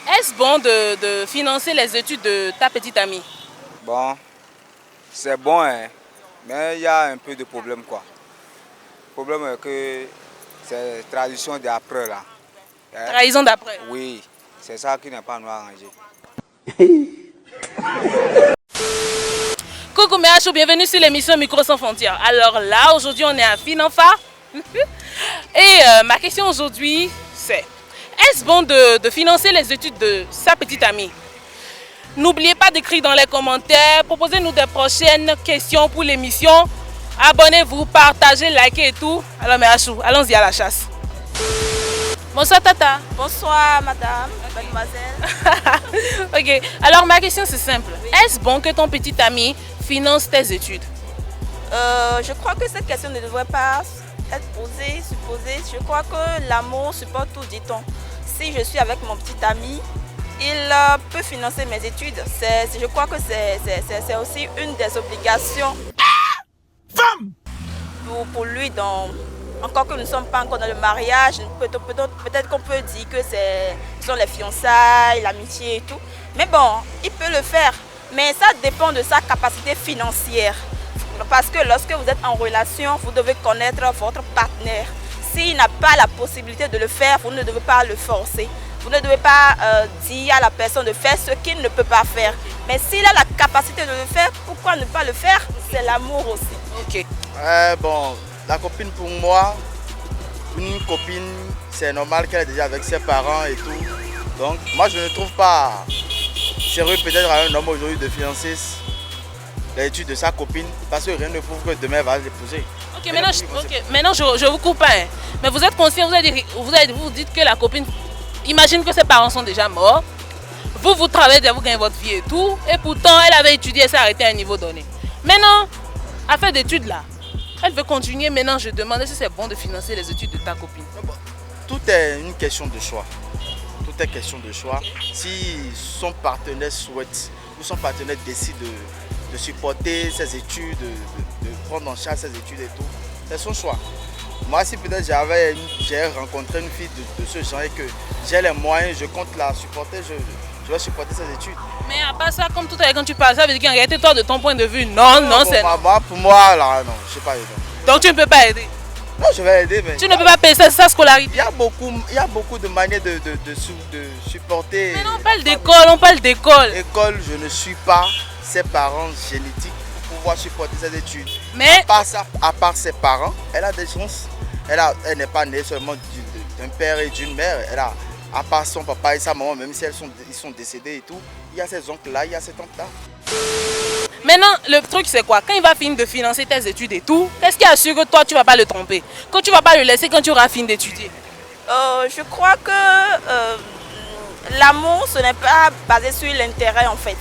Est-ce bon de financer les études de ta petite amie? Bon, c'est bon, hein, mais il y a un peu de problème, quoi. Le problème est que c'est tradition d'après, là. Hein? Trahison d'après. Oui, c'est ça qui n'est pas nous arrangé. Coucou mes Hachou, bienvenue sur l'émission Micro sans frontières. Alors là, aujourd'hui, on est à Finanfa. Et ma question aujourd'hui, c'est: est-ce bon de financer les études de sa petite amie? N'oubliez pas d'écrire dans les commentaires, proposez-nous des prochaines questions pour l'émission. Abonnez-vous, partagez, likez et tout. Alors mes Hachou, allons-y à la chasse. Bonsoir Tata. Bonsoir madame, mademoiselle. Ok, alors ma question c'est simple. Est-ce bon que ton petit ami finance tes études? Je crois que cette question ne devrait pas être posée, supposée. Je crois que l'amour supporte tout, dit-on. Si je suis avec mon petit ami, il peut financer mes études. Je crois que c'est aussi une des obligations pour lui. Encore que nous ne sommes pas encore dans le mariage, peut-être qu'on peut dire que ce sont les fiançailles, l'amitié et tout. Mais bon, il peut le faire. Mais ça dépend de sa capacité financière. Parce que lorsque vous êtes en relation, vous devez connaître votre partenaire. S'il n'a pas la possibilité de le faire, vous ne devez pas le forcer. Vous ne devez pas dire à la personne de faire ce qu'il ne peut pas faire. Mais s'il a la capacité de le faire, pourquoi ne pas le faire? C'est l'amour aussi. Ok. Bon, la copine pour moi, une copine, c'est normal qu'elle est déjà avec ses parents et tout. Donc moi je ne trouve pas sérieux peut-être à un homme aujourd'hui de financer l'étude de sa copine parce que rien ne prouve que demain elle va l'épouser. Ok, maintenant je vous coupe pas. Hein. Mais vous êtes conscient, vous dites que la copine, imagine que ses parents sont déjà morts. Vous travaillez, vous gagnez votre vie et tout. Et pourtant elle avait étudié et s'est arrêtée à un niveau donné. Maintenant, à faire d'études là, elle veut continuer. Maintenant je demande si c'est bon de financer les études de ta copine. Tout est une question de choix. Tout est question de choix. Si son partenaire souhaite ou son partenaire décide de supporter ses études, de prendre en charge ses études et tout, c'est son choix. Moi, si peut-être j'ai rencontré une fille de ce genre et que j'ai les moyens, je compte la supporter, je vais supporter ses études. Mais à part ça, comme tout à l'heure quand tu parles, ça veut dire qu'en réalité, toi de ton point de vue, non, c'est non. Pour moi, là, non, je ne sais pas aider. Donc tu ne peux pas aider? Non, je vais aider, mais... Tu ne peux pas payer sa scolarité? Il y a beaucoup de manières de supporter... Mais non, on parle d'école, École, je ne suis pas ses parents génétiques pour pouvoir supporter ses études. Mais... À part ses parents, elle a des chances. Elle n'est pas née seulement d'un père et d'une mère. À part son papa et sa maman, même si ils sont décédés et tout, il y a ces oncles-là, il y a ces tantes-là. Maintenant, le truc c'est quoi? Quand il va finir de financer tes études et tout, qu'est-ce qui assure que toi tu ne vas pas le tromper? Que tu ne vas pas le laisser quand tu auras fini d'étudier? Je crois que l'amour, ce n'est pas basé sur l'intérêt en fait.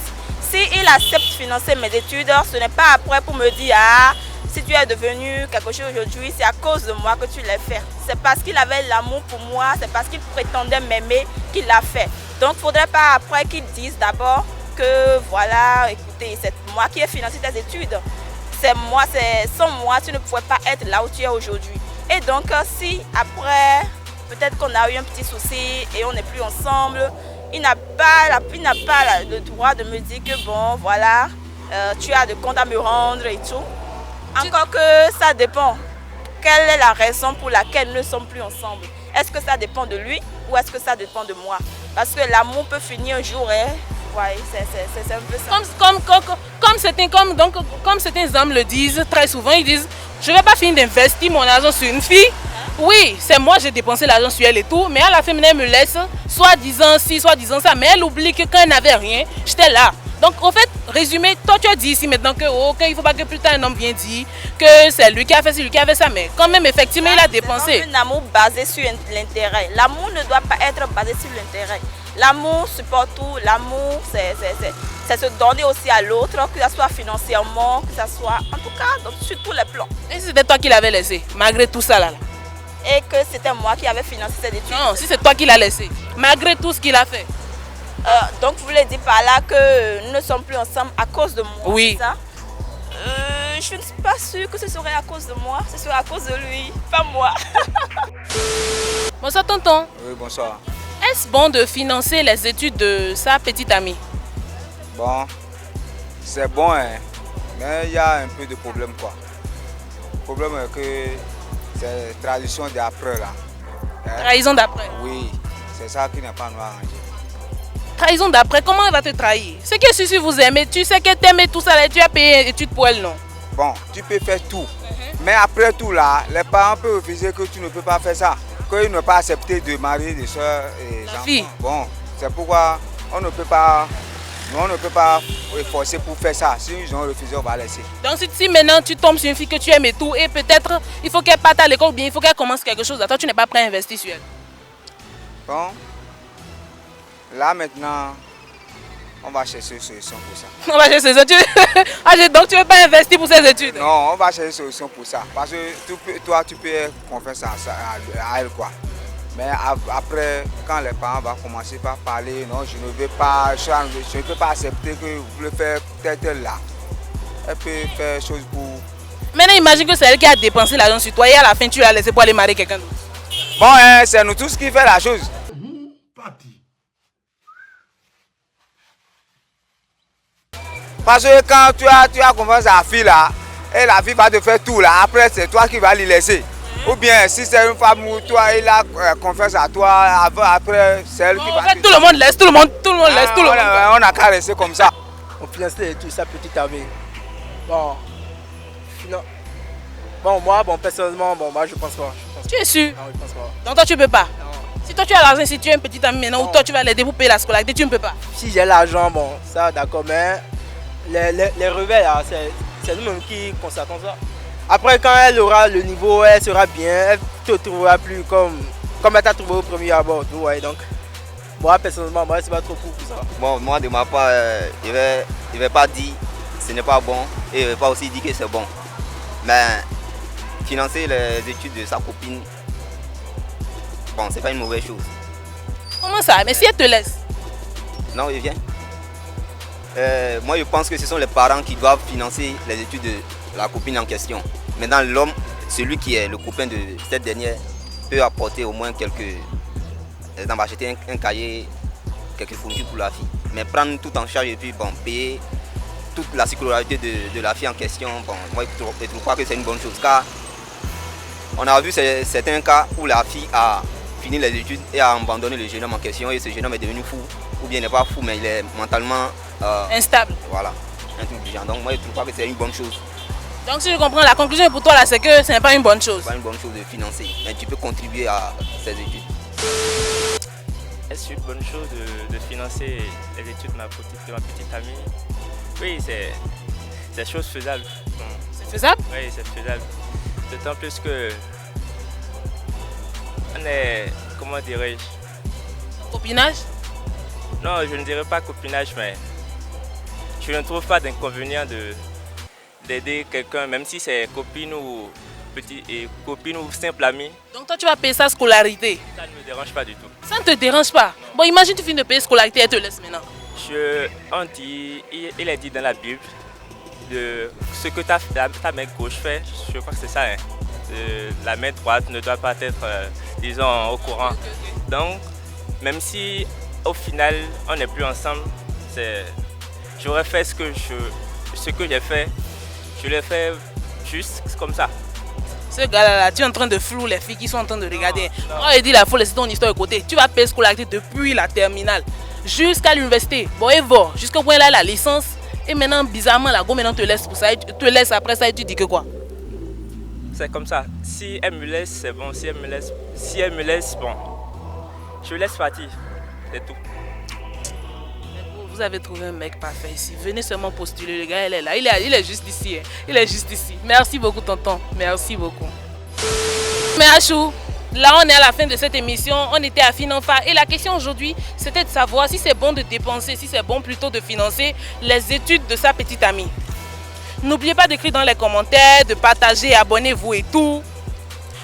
S'il accepte de financer mes études, ce n'est pas après pour me dire « Ah, si tu es devenu quelque chose aujourd'hui, c'est à cause de moi que tu l'as fait. » C'est parce qu'il avait l'amour pour moi, c'est parce qu'il prétendait m'aimer qu'il l'a fait. Donc il ne faudrait pas après qu'il dise d'abord que voilà, écoutez, c'est moi qui ai financé tes études. C'est moi, sans moi, tu ne pouvais pas être là où tu es aujourd'hui. Et donc si après, peut-être qu'on a eu un petit souci et on n'est plus ensemble, il n'a pas le droit de me dire que bon, voilà, tu as des comptes à me rendre et tout. Encore que ça dépend. Quelle est la raison pour laquelle nous ne sommes plus ensemble? Est-ce que ça dépend de lui ou est-ce que ça dépend de moi? Parce que l'amour peut finir un jour, hein. Ouais, c'est un peu ça. Comme certains hommes le disent très souvent, ils disent « Je ne vais pas finir d'investir mon argent sur une fille. Oui, c'est moi j'ai dépensé l'argent sur elle et tout, mais à la fin, elle me laisse, soit disant ci, soit disant ça, mais elle oublie que quand elle n'avait rien, j'étais là. » Donc, en fait, résumé, toi tu as dit ici maintenant que il ne faut pas que plus tard un homme vienne dire que c'est lui qui a fait ci, lui qui a fait ça, mais quand même, effectivement, il a dépensé. C'est un amour basé sur l'intérêt. L'amour ne doit pas être basé sur l'intérêt. L'amour supporte tout. L'amour, c'est se donner aussi à l'autre, que ce soit financièrement, que ce soit, en tout cas, sur tous les plans. Et si c'était toi qui l'avais laissé, malgré tout ça là? Et que c'était moi qui avais financé ses études. Non, si c'est toi qui l'as laissé, malgré tout ce qu'il a fait. Donc vous voulez dire par là que nous ne sommes plus ensemble à cause de moi? Oui. C'est ça? Je ne suis pas sûre que ce serait à cause de moi, ce serait à cause de lui, pas moi. Bonsoir tonton. Oui, bonsoir. Est-ce bon de financer les études de sa petite amie? Bon, c'est bon, hein, mais il y a un peu de problème quoi. Le problème est que c'est tradition d'après là. Hein? Trahison d'après. Oui, c'est ça qui n'est pas nous arrangé. Trahison d'après, comment elle va te trahir? C'est que si vous aimez, tu sais qu'elle t'aime et tout ça, là, tu as payé une étude pour elle, non? Bon, tu peux faire tout. Mais après tout là, les parents peuvent refuser que tu ne peux pas faire ça. Qu'ils n'ont pas accepté de marier des soeurs et des enfants. Fille. Bon, c'est pourquoi on ne peut pas forcer pour faire ça. Si ils ont refusé, on va laisser. Donc si maintenant tu tombes sur une fille que tu aimes et tout, et peut-être il faut qu'elle parte à l'école ou bien il faut qu'elle commence quelque chose, toi tu n'es pas prêt à investir sur elle. Bon, là maintenant, on va chercher une solution pour ça. On va chercher ses études. Donc tu ne veux pas investir pour ses études? Non, on va chercher une solution pour ça. Parce que toi, tu peux confiance à elle quoi. Mais après, quand les parents vont commencer par parler, non, je ne veux pas, je ne peux pas accepter que vous voulez faire peut-être là. Elle peut faire chose pour... Maintenant imagine que c'est elle qui a dépensé l'argent sur toi et à la fin tu l'as laissé pour aller marier quelqu'un d'autre. Bon, hein, c'est nous tous qui fait la chose. Parce que quand tu as confiance à la fille là, et la fille va te faire tout là, après c'est toi qui vas lui laisser. Ou bien si c'est une femme où toi il a confiance à toi, après c'est elle qui va... En fait, tout le monde laisse, tout le monde laisse, tout le monde. On a qu'à rester comme ça. On finançait tout ça petit à petit. Bon, moi personnellement, moi je pense pas. Tu es sûr? Non, je pense pas. Donc toi tu peux pas? Non. Si toi tu as l'argent, si tu es une petite amie maintenant, ou toi tu vas l'aider pour payer la scolarité, tu ne peux pas. Si j'ai l'argent, bon, ça d'accord, mais les revers là, c'est nous-mêmes qui constatons ça. Après, quand elle aura le niveau, elle sera bien, elle te trouvera plus comme elle t'a trouvé au premier abord. Ouais, donc, moi personnellement, moi, c'est pas trop pour ça. Bon, moi de ma part, je vais pas dire que ce n'est pas bon et je ne vais pas aussi dire que c'est bon. Mais financer les études de sa copine, bon, c'est pas une mauvaise chose. Comment ça? Mais si elle te laisse? Non, il vient. Moi, je pense que ce sont les parents qui doivent financer les études de la copine en question. Maintenant, l'homme, celui qui est le copain de cette dernière, peut apporter au moins quelques... exemple, acheter un cahier, quelques fournitures pour la fille. Mais prendre tout en charge et puis bon, payer toute la scolarité de la fille en question, bon, moi, je ne trouve pas que c'est une bonne chose. Car on a vu certains cas où la fille a fini les études et a abandonné le jeune homme en question et ce jeune homme est devenu fou. Ou bien il n'est pas fou, mais il est mentalement... instable. Voilà, un truc du genre. Donc moi je ne trouve pas que c'est une bonne chose. Donc si je comprends, la conclusion pour toi là, c'est que ce n'est pas une bonne chose. Ce n'est pas une bonne chose de financer, mais tu peux contribuer à ces études. Est-ce une bonne chose de financer les études de ma petite amie? Oui, c'est chose faisable. C'est faisable? Oui, c'est faisable. D'autant plus que on est, comment dirais-je? Copinage? Non, je ne dirais pas copinage, mais je ne trouve pas d'inconvénient d'aider quelqu'un, même si c'est copine ou copine ou simple amie. Donc toi tu vas payer sa scolarité? Ça ne me dérange pas du tout. Ça ne te dérange pas? Bon, imagine tu finis de payer scolarité et elle te laisse maintenant. Il est dit dans la Bible, de ce que ta main gauche fait, je crois que c'est ça, hein. La main droite ne doit pas être, disons, au courant. Donc, même si au final on n'est plus ensemble, j'aurais fait ce que j'ai fait, je l'ai fait juste comme ça. Ce gars-là, tu es en train de flouer les filles qui sont en train de regarder. Moi, je dis la folle, c'est ton histoire de côté. Tu vas payer scolarité depuis la terminale jusqu'à l'université. Bon, et bon, jusqu'au point là, la licence. Et maintenant, bizarrement, la go maintenant te laisse pour ça. Te laisse après ça et tu dis que quoi? C'est comme ça. Si elle me laisse, c'est bon. Si elle me laisse, bon. Je laisse partir. C'est tout. Vous avez trouvé un mec parfait ici. Venez seulement postuler. Le gars, il est là. Il est juste ici. Hein. Il est juste ici. Merci beaucoup, tonton. Merci beaucoup. Mais Achou, là, on est à la fin de cette émission. On était à Finanfa. Et la question aujourd'hui, c'était de savoir si c'est bon de dépenser, si c'est bon plutôt de financer les études de sa petite amie. N'oubliez pas d'écrire dans les commentaires, de partager, abonnez-vous et tout.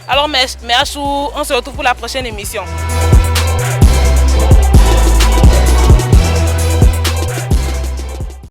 Alors, mais Achou, on se retrouve pour la prochaine émission.